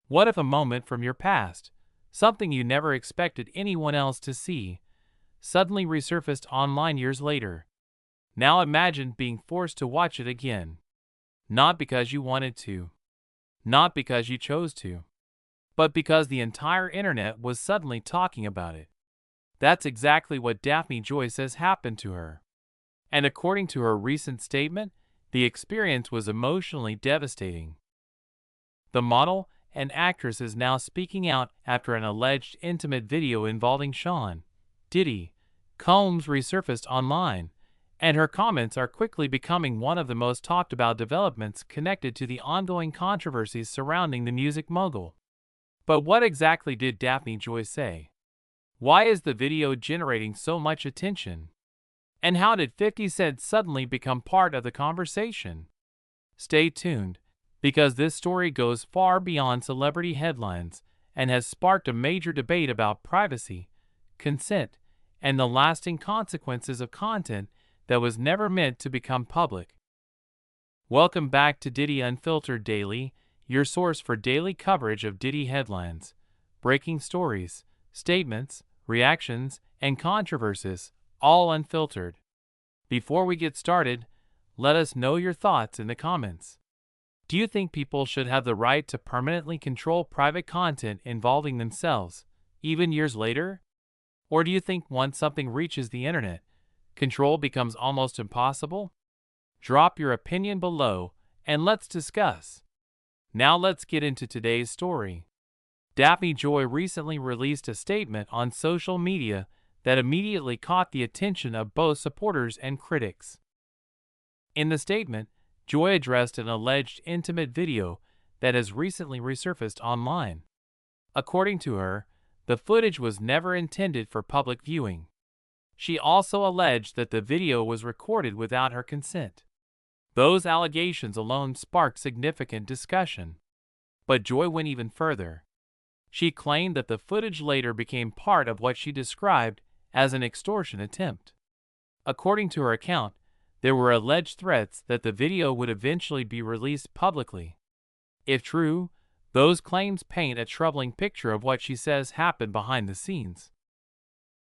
What if a moment from your past, something you never expected anyone else to see, suddenly resurfaced online years later? Now imagine being forced to watch it again. Not because you wanted to, not because you chose to, but because the entire internet was suddenly talking about it. That's exactly what Daphne Joy says happened to her. And according to her recent statement, the experience was emotionally devastating. The model and actress is now speaking out after an alleged intimate video involving Sean, Diddy, Combs resurfaced online, and her comments are quickly becoming one of the most talked about developments connected to the ongoing controversies surrounding the music mogul. But what exactly did Daphne Joy say? Why is the video generating so much attention? And how did 50 Cent suddenly become part of the conversation? Stay tuned, because this story goes far beyond celebrity headlines and has sparked a major debate about privacy, consent, and the lasting consequences of content that was never meant to become public. Welcome back to Diddy Unfiltered Daily, your source for daily coverage of Diddy headlines, breaking stories, statements, reactions, and controversies, all unfiltered. Before we get started, let us know your thoughts in the comments. Do you think people should have the right to permanently control private content involving themselves, even years later? Or do you think once something reaches the internet, control becomes almost impossible? Drop your opinion below and let's discuss. Now let's get into today's story. Daphne Joy recently released a statement on social media that immediately caught the attention of both supporters and critics. In the statement, Joy addressed an alleged intimate video that has recently resurfaced online. According to her, the footage was never intended for public viewing. She also alleged that the video was recorded without her consent. Those allegations alone sparked significant discussion. But Joy went even further. She claimed that the footage later became part of what she described as an extortion attempt. According to her account, there were alleged threats that the video would eventually be released publicly. If true, those claims paint a troubling picture of what she says happened behind the scenes.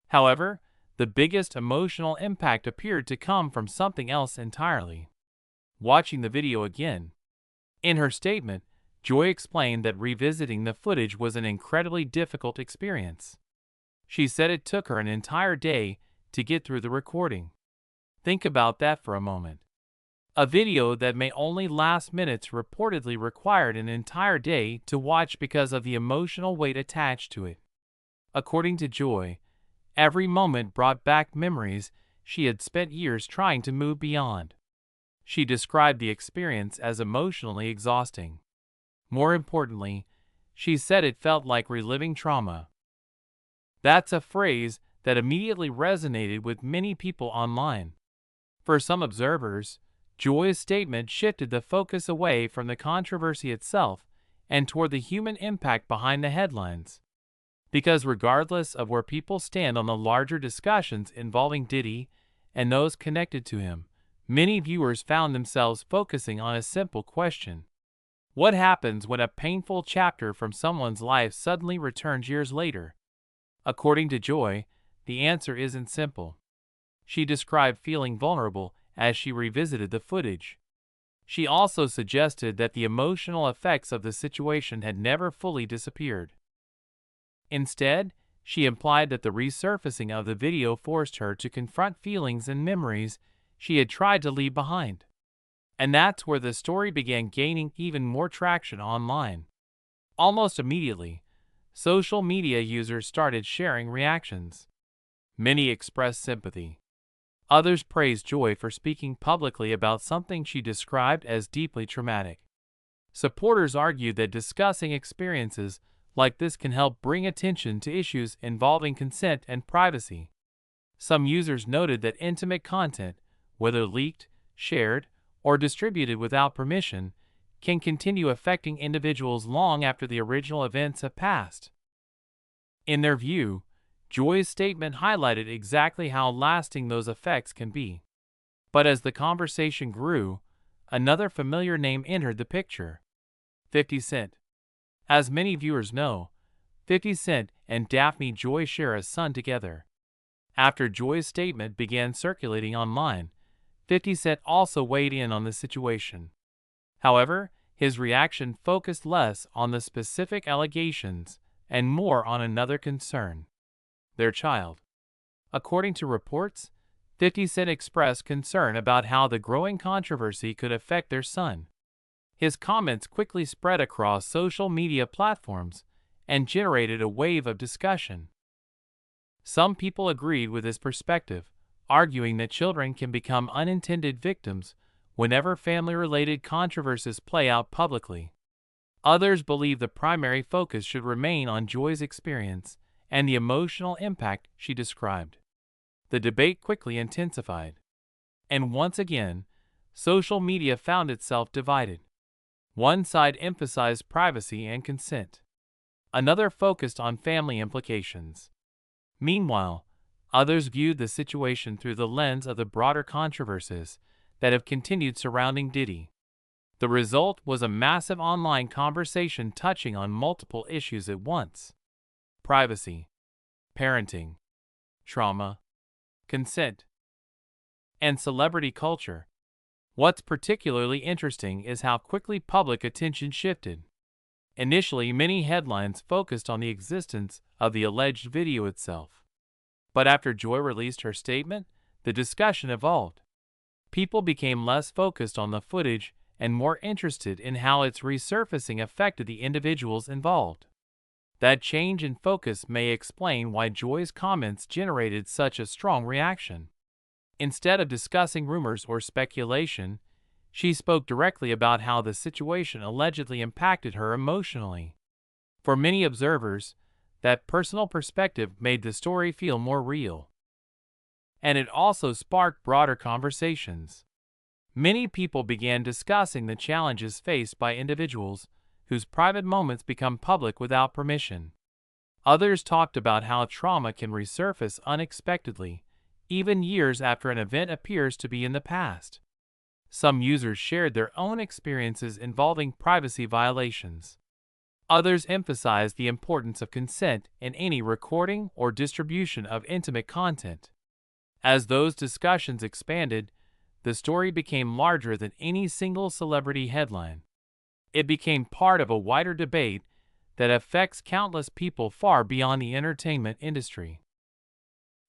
However, the biggest emotional impact appeared to come from something else entirely. Watching the video again. In her statement, Joy explained that revisiting the footage was an incredibly difficult experience. She said it took her an entire day to get through the recording. Think about that for a moment. A video that may only last minutes reportedly required an entire day to watch because of the emotional weight attached to it. According to Joy, every moment brought back memories she had spent years trying to move beyond. She described the experience as emotionally exhausting. More importantly, she said it felt like reliving trauma. That's a phrase that immediately resonated with many people online. For some observers, Joy's statement shifted the focus away from the controversy itself and toward the human impact behind the headlines. Because regardless of where people stand on the larger discussions involving Diddy and those connected to him, many viewers found themselves focusing on a simple question. What happens when a painful chapter from someone's life suddenly returns years later? According to Joy, the answer isn't simple. She described feeling vulnerable as she revisited the footage. She also suggested that the emotional effects of the situation had never fully disappeared. Instead, she implied that the resurfacing of the video forced her to confront feelings and memories she had tried to leave behind. And that's where the story began gaining even more traction online. Almost immediately, social media users started sharing reactions. Many expressed sympathy. Others praised Joy for speaking publicly about something she described as deeply traumatic. Supporters argued that discussing experiences like this can help bring attention to issues involving consent and privacy. Some users noted that intimate content, whether leaked, shared, or distributed without permission, can continue affecting individuals long after the original events have passed. In their view, Joy's statement highlighted exactly how lasting those effects can be. But as the conversation grew, another familiar name entered the picture: 50 Cent. As many viewers know, 50 Cent and Daphne Joy share a son together. After Joy's statement began circulating online, 50 Cent also weighed in on the situation. However, his reaction focused less on the specific allegations and more on another concern: their child. According to reports, 50 Cent expressed concern about how the growing controversy could affect their son. His comments quickly spread across social media platforms and generated a wave of discussion. Some people agreed with his perspective, arguing that children can become unintended victims whenever family-related controversies play out publicly. Others believe the primary focus should remain on Joy's experience and the emotional impact she described. The debate quickly intensified, and once again, social media found itself divided. One side emphasized privacy and consent. Another focused on family implications. Meanwhile, others viewed the situation through the lens of the broader controversies that have continued surrounding Diddy. The result was a massive online conversation touching on multiple issues at once: privacy, parenting, trauma, consent, and celebrity culture. What's particularly interesting is how quickly public attention shifted. Initially, many headlines focused on the existence of the alleged video itself. But after Joy released her statement, the discussion evolved. People became less focused on the footage and more interested in how its resurfacing affected the individuals involved. That change in focus may explain why Joy's comments generated such a strong reaction. Instead of discussing rumors or speculation, she spoke directly about how the situation allegedly impacted her emotionally. For many observers, that personal perspective made the story feel more real. And it also sparked broader conversations. Many people began discussing the challenges faced by individuals whose private moments become public without permission. Others talked about how trauma can resurface unexpectedly, even years after an event appears to be in the past. Some users shared their own experiences involving privacy violations. Others emphasized the importance of consent in any recording or distribution of intimate content. As those discussions expanded, the story became larger than any single celebrity headline. It became part of a wider debate that affects countless people far beyond the entertainment industry.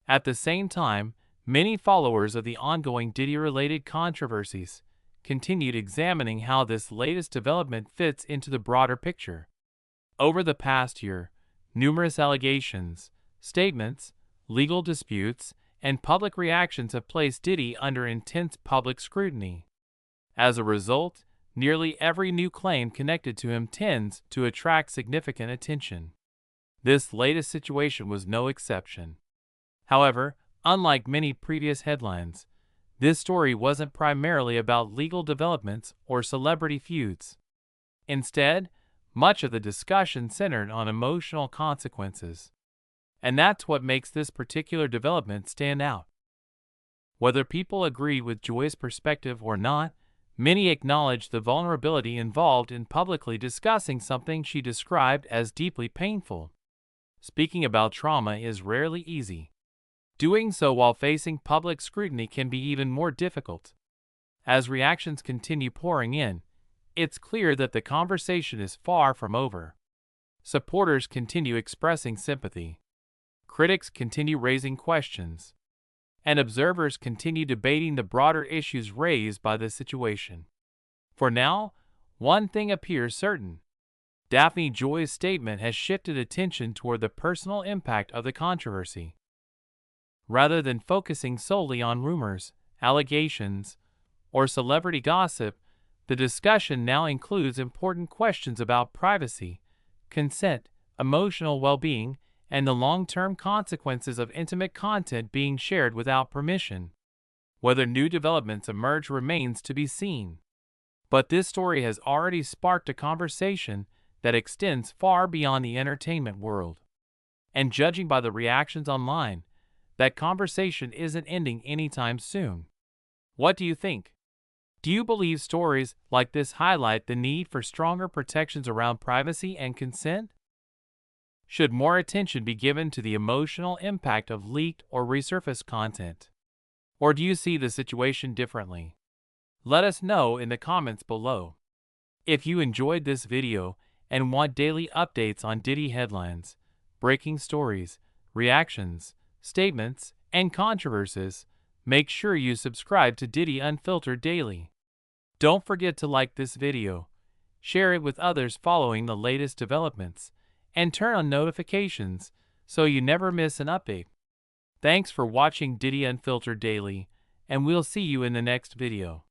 At the same time, many followers of the ongoing Diddy-related controversies continued examining how this latest development fits into the broader picture. Over the past year, numerous allegations, statements, legal disputes, and public reactions have placed Diddy under intense public scrutiny. As a result, nearly every new claim connected to him tends to attract significant attention. This latest situation was no exception. However, unlike many previous headlines, this story wasn't primarily about legal developments or celebrity feuds. Instead, much of the discussion centered on emotional consequences. And that's what makes this particular development stand out. Whether people agreed with Joy's perspective or not, many acknowledged the vulnerability involved in publicly discussing something she described as deeply painful. Speaking about trauma is rarely easy. Doing so while facing public scrutiny can be even more difficult. As reactions continue pouring in, it's clear that the conversation is far from over. Supporters continue expressing sympathy. Critics continue raising questions. And observers continue debating the broader issues raised by the situation. For now, one thing appears certain. Daphne Joy's statement has shifted attention toward the personal impact of the controversy. Rather than focusing solely on rumors, allegations, or celebrity gossip, the discussion now includes important questions about privacy, consent, emotional well-being, and the long-term consequences of intimate content being shared without permission. Whether new developments emerge remains to be seen. But this story has already sparked a conversation that extends far beyond the entertainment world. And judging by the reactions online, that conversation isn't ending anytime soon. What do you think? Do you believe stories like this highlight the need for stronger protections around privacy and consent? Should more attention be given to the emotional impact of leaked or resurfaced content? Or do you see the situation differently? Let us know in the comments below. If you enjoyed this video and want daily updates on Diddy headlines, breaking stories, reactions, statements, and controversies, make sure you subscribe to Diddy Unfiltered Daily. Don't forget to like this video, share it with others following the latest developments, and turn on notifications so you never miss an update. Thanks for watching Diddy Unfiltered Daily, and we'll see you in the next video.